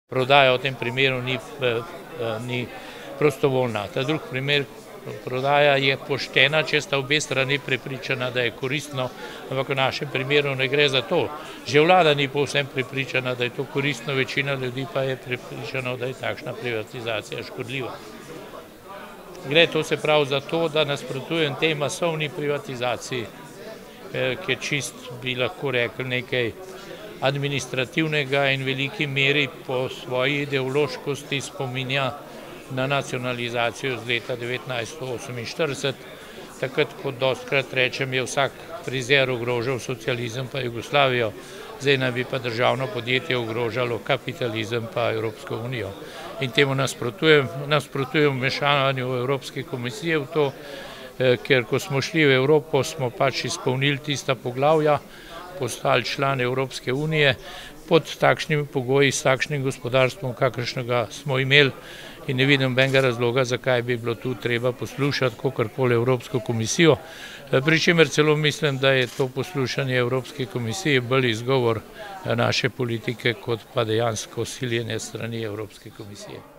Prodaja v tem primeru ni prostovoljna. Ta drugi primer, prodaja je poštena, če sta obe strani prepričana, da je koristno, ampak v našem primeru ne gre za to. Že vlada ni povsem prepričana, da je to koristno, večina ljudi pa je prepričana, da je takšna privatizacija škodljiva. Gre to se pravi za to, da nasprotujem tej masovni privatizaciji, ki je čist, bi lahko rekli, nekaj administrativnega in v veliki meri po svoji ideološkosti spominja na nacionalizacijo iz leta 1948. Takrat, kot dostikrat rečem, je vsak frizer ogrožal socializem pa Jugoslavijo, zdaj naj bi pa državno podjetje ogrožalo kapitalizem pa Evropsko unijo. In temu nasprotujem vmešavanju Evropske komisije v to, ker ko smo šli v Evropo, smo pač izpolnili tista poglavja, postali član Evropske unije pod takšnimi pogoji, s takšnim gospodarstvom, kakršnega smo imeli, in ne vidim nobenega razloga, zakaj bi bilo tu treba poslušati kakorkoli Evropsko komisijo, pri čemer celo mislim, da je to poslušanje Evropske komisije bolj izgovor naše politike, kot pa dejansko siljenje strani Evropske komisije.